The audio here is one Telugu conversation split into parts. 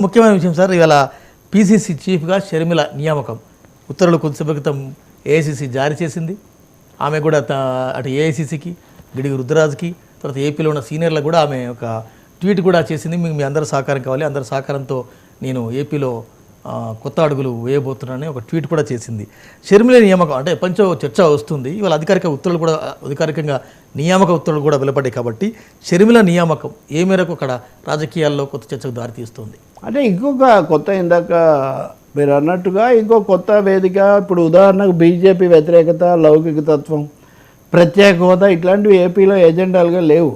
ముఖ్యమైన విషయం సార్, ఇవాళ పీసీసీ చీఫ్గా షర్మిల నియామకం ఉత్తర్వులు కొద్దిసేపు క్రితం ఏఐసీసీ జారీ చేసింది. ఆమె కూడా అటు ఏఐసీసీకి, గిడుగు రుద్రరాజుకి, తర్వాత ఏపీలో ఉన్న సీనియర్లకు కూడా ఆమె ఒక ట్వీట్ కూడా చేసింది. మీ అందరి సహకారం కావాలి, అందరి సహకారంతో నేను ఏపీలో కొత్త అడుగులు వేయబోతున్నానని ఒక ట్వీట్ కూడా చేసింది. షర్మిల నియామకం అంటే ఎప్పటించో చర్చ వస్తుంది. ఇవాళ అధికారికంగా నియామక ఉత్తర్వులు కూడా వెలువడ్డాయి. కాబట్టి షర్మిల నియామకం ఏ మేరకు అక్కడ రాజకీయాల్లో కొత్త చర్చకు దారితీస్తుంది? అంటే ఇంకొక కొత్త, ఇందాక మీరు అన్నట్టుగా ఇంకో కొత్త వేదిక. ఇప్పుడు ఉదాహరణకు బీజేపీ వ్యతిరేకత, లౌకిక తత్వం, ప్రత్యేక హోదా ఇట్లాంటివి ఏపీలో ఎజెండాలుగా లేవు.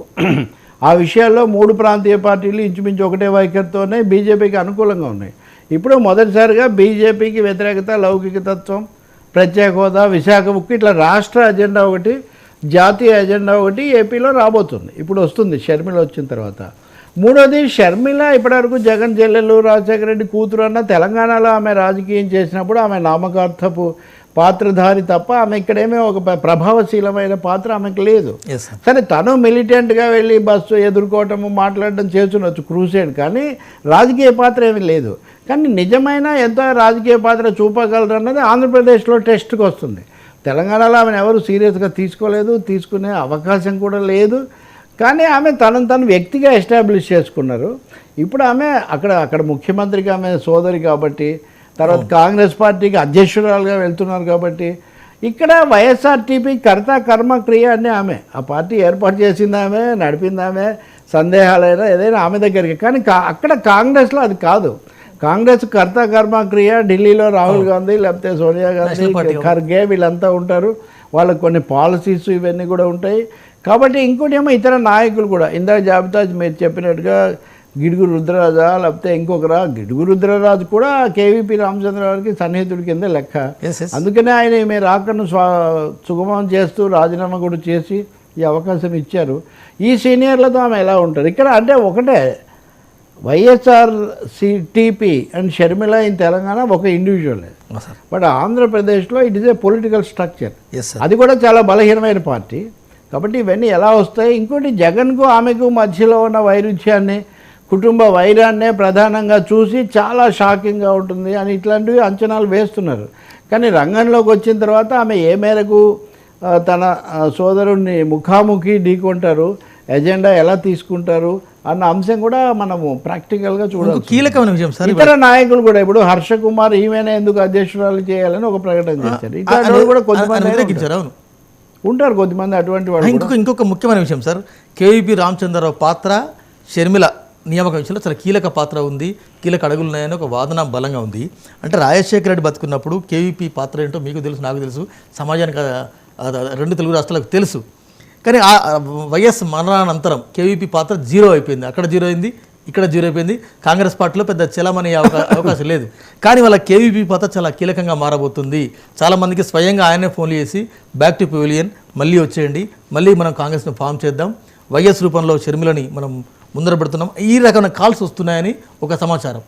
ఆ విషయాల్లో మూడు ప్రాంతీయ పార్టీలు ఇంచుమించు ఒకటే వైఖరితోనే బీజేపీకి అనుకూలంగా ఉన్నాయి. ఇప్పుడు మొదటిసారిగా బీజేపీకి వ్యతిరేకత, లౌకిక తత్వం, ప్రత్యేక హోదా, విశాఖ ఉక్కు ఇట్లా రాష్ట్ర అజెండా ఒకటి, జాతీయ అజెండా ఒకటి ఏపీలో రాబోతుంది. ఇప్పుడు వస్తుంది షర్మిల వచ్చిన తర్వాత. మూడోది, షర్మిల ఇప్పటివరకు జగన్ చెల్లెలు, రాజశేఖర రెడ్డి కూతురు అన్న తెలంగాణలో ఆమె రాజకీయం చేసినప్పుడు ఆమె నామకార్థపు పాత్రధారి తప్ప ఆమె ఇక్కడేమీ ఒక ప్రభావశీలమైన పాత్ర ఆమెకు లేదు. సరే, తను మిలిటెంట్గా వెళ్ళి బస్సు ఎదుర్కోవటము, మాట్లాడడం చేస్తుండొచ్చు, క్రూసేడ్, కానీ రాజకీయ పాత్ర ఏమీ లేదు. కానీ నిజమైన ఎంత రాజకీయ పాత్ర చూపగలరు అన్నది ఆంధ్రప్రదేశ్లో టెస్ట్కి వస్తుంది. తెలంగాణలో ఆమెను ఎవరు సీరియస్గా తీసుకోలేదు, తీసుకునే అవకాశం కూడా లేదు. కానీ ఆమె తను వ్యక్తిగా ఎస్టాబ్లిష్ చేసుకున్నారు. ఇప్పుడు ఆమె అక్కడ ముఖ్యమంత్రికి ఆమె సోదరి కాబట్టి, తర్వాత కాంగ్రెస్ పార్టీకి అధ్యక్షురాలుగా వెళ్తున్నారు కాబట్టి, ఇక్కడ వైఎస్ఆర్టీపీ కర్త కర్మ క్రియ అని ఆమె, ఆ పార్టీ ఏర్పాటు చేసింది ఆమె, నడిపింది ఆమె, సందేహాలైనా ఏదైనా ఆమె దగ్గరికి. కానీ అక్కడ కాంగ్రెస్లో అది కాదు. కాంగ్రెస్ కర్త కర్మ క్రియ ఢిల్లీలో రాహుల్ గాంధీ, లేకపోతే సోనియా గాంధీ, ఖర్గే వీళ్ళంతా ఉంటారు. వాళ్ళకు కొన్ని పాలసీస్ ఇవన్నీ కూడా ఉంటాయి. కాబట్టి ఇంకోటి ఏమో ఇతర నాయకులు కూడా, ఇందాక జాబితా మీరు చెప్పినట్టుగా గిడుగు రుద్రరాజా, లేకపోతే ఇంకొకరా, గిడుగు రుద్రరాజు కూడా కేవీపీ రామచంద్రరావుకి సన్నిహితుడి కింద లెక్క. అందుకనే ఆయన మీ రాకను సుగమం చేస్తూ రాజీనామా కూడా చేసి ఈ అవకాశం ఇచ్చారు. ఈ సీనియర్లతో ఆమె ఎలా ఉంటారు ఇక్కడ అంటే ఒకటే, వైఎస్ఆర్సీటీపీ అండ్ షర్మిల ఇన్ తెలంగాణ ఒక ఇండివిజువలే, బట్ ఆంధ్రప్రదేశ్లో it is a political structure. అది కూడా చాలా బలహీనమైన పార్టీ. కాబట్టి ఇవన్నీ ఎలా వస్తాయి? ఇంకోటి, జగన్కు ఆమెకు మధ్యలో ఉన్న వైరుధ్యాన్ని, కుటుంబ వైరాన్నే ప్రధానంగా చూసి చాలా షాకింగ్గా ఉంటుంది అని ఇట్లాంటివి అంచనాలు వేస్తున్నారు. కానీ రంగంలోకి వచ్చిన తర్వాత ఆమె ఏ మేరకు తన సోదరుణ్ణి ముఖాముఖి ఢీకొంటారు, ఎజెండా ఎలా తీసుకుంటారు అన్న అంశం కూడా మనము ప్రాక్టికల్గా చూడాలి. కీలకమైన విషయం సార్. ఇతర నాయకులు కూడా ఇప్పుడు హర్ష కుమార్ ఈమెనే ఎందుకు అధ్యక్షురాలు చేయాలని ఒక ప్రకటన చేశారు. ఇతర కూడా కొంతమంది ఉంటారు, కొద్దిమంది అటువంటి వాళ్ళు. ఇంకొక ముఖ్యమైన విషయం సార్, కేవీపీ రామచంద్రరావు పాత్ర షర్మిల నియామక విషయంలో చాలా కీలక పాత్ర ఉంది, కీలక అడుగులు ఉన్నాయని ఒక వాదన బలంగా ఉంది. అంటే రాజశేఖర రెడ్డి బతుకున్నప్పుడు కేవీపీ పాత్ర ఏంటో మీకు తెలుసు, నాకు తెలుసు, సమాజానికి రెండు తెలుగు రాష్ట్రాలకు తెలుసు. కానీ వైఎస్ మరణానంతరం కేవీపీ పాత్ర జీరో అయిపోయింది. అక్కడ జీరో అయింది, ఇక్కడ జీరో అయిపోయింది. కాంగ్రెస్ పార్టీలో పెద్ద చలమనే అవకాశం లేదు. కానీ వాళ్ళ కేవీపీ పాత్ర చాలా కీలకంగా మారబోతుంది. చాలామందికి స్వయంగా ఆయనే ఫోన్లు చేసి బ్యాక్ టు పెవిలియన్, మళ్ళీ వచ్చేయండి, మళ్ళీ మనం కాంగ్రెస్ను ఫామ్ చేద్దాం, వైఎస్ రూపంలో షర్మిలని మనం ముందర పెడుతున్నాం, ఈ రకమైన కాల్స్ వస్తున్నాయని ఒక సమాచారం.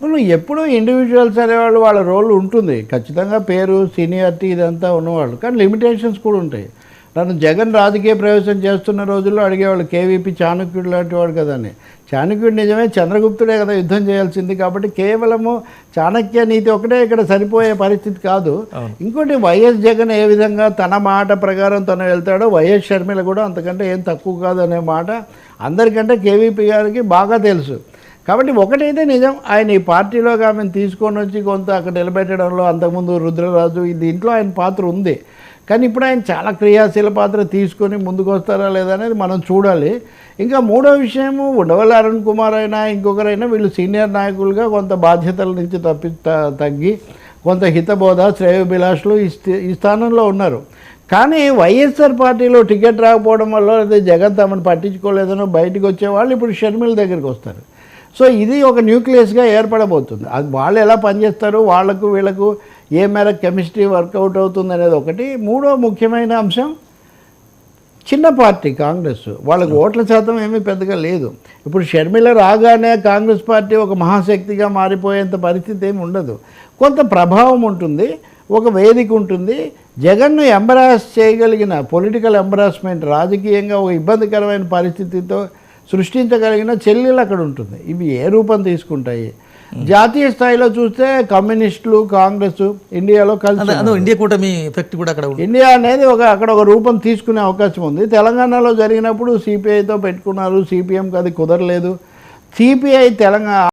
మనం ఎప్పుడూ ఇండివిజువల్స్ అనేవాళ్ళు వాళ్ళ రోల్ ఉంటుంది ఖచ్చితంగా, పేరు, సీనియారిటీ ఇదంతా ఉన్నవాళ్ళు. కానీ లిమిటేషన్స్ కూడా ఉంటాయి. నన్ను జగన్ రాజకీయ ప్రవేశం చేస్తున్న రోజుల్లో అడిగేవాళ్ళు, కేవీపీ చాణక్యుడు లాంటి వాడు కదా అని. చాణక్యుడు నిజమే, చంద్రగుప్తుడే కదా యుద్ధం చేయాల్సింది. కాబట్టి కేవలము చాణక్య నీతి ఒకటే ఇక్కడ సరిపోయే పరిస్థితి కాదు. ఇంకోటి, వైఎస్ జగన్ ఏ విధంగా తన మాట ప్రకారం తను వెళ్తాడో, వైఎస్ షర్మిల కూడా అంతకంటే ఏం తక్కువ కాదు అనే మాట అందరికంటే కేవీపీ గారికి బాగా తెలుసు. కాబట్టి ఒకటైతే నిజం, ఆయన ఈ పార్టీలోకి ఆమెను తీసుకొని వచ్చి కొంత అక్కడ నిలబెట్టడంలో, అంతకుముందు రుద్రరాజు దీంట్లో ఆయన పాత్ర ఉంది. కానీ ఇప్పుడు ఆయన చాలా క్రియాశీల పాత్ర తీసుకొని ముందుకు వస్తారా లేదా అనేది మనం చూడాలి. ఇంకా మూడో విషయము, ఉండవల్లి అరుణ్ కుమార్ అయినా ఇంకొకరైనా వీళ్ళు సీనియర్ నాయకులుగా కొంత బాధ్యతల నుంచి తగ్గి కొంత హితబోధ, శ్రేయోభిలాషులు ఈ స్థానంలో ఉన్నారు. కానీ వైఎస్ఆర్ పార్టీలో టికెట్ రాకపోవడం వల్ల, లేదా జగన్ తమను పట్టించుకోలేదనో బయటకు వచ్చేవాళ్ళు ఇప్పుడు షర్మిల దగ్గరికి వస్తారు. సో ఇది ఒక న్యూక్లియస్గా ఏర్పడబోతుంది. అది వాళ్ళు ఎలా పనిచేస్తారు, వాళ్లకు వీళ్లకు ఏ మేర కెమిస్ట్రీ వర్కౌట్ అవుతుంది అనేది ఒకటి. మూడో ముఖ్యమైన అంశం, చిన్న పార్టీ కాంగ్రెస్, వాళ్ళకు ఓట్ల శాతం ఏమీ పెద్దగా లేదు. ఇప్పుడు షర్మిల రాగానే కాంగ్రెస్ పార్టీ ఒక మహాశక్తిగా మారిపోయేంత పరిస్థితి ఏమి ఉండదు. కొంత ప్రభావం ఉంటుంది, ఒక వేదిక ఉంటుంది. జగన్ను ఎంబరాస్ చేయగలిగిన పొలిటికల్ ఎంబరాస్మెంట్, రాజకీయంగా ఒక ఇబ్బందికరమైన పరిస్థితితో సృష్టించగలిగిన చెల్లెలు అక్కడ ఉంటుంది. ఇవి ఏ రూపం తీసుకుంటాయి జాతీయ స్థాయిలో చూస్తే కమ్యూనిస్టులు కాంగ్రెస్ ఇండియాలో కలిసి అదో ఇండియా కూటమి ఎఫెక్ట్ కూడా అక్కడ ఉంది. ఇండియా అనేది అక్కడ ఒక రూపం తీసుకునే అవకాశం ఉంది. తెలంగాణలో జరిగినప్పుడు సిపిఐతో పెట్టుకున్నారు, సిపిఎంకి అది కుదరలేదు. సిపిఐ తెలంగాణ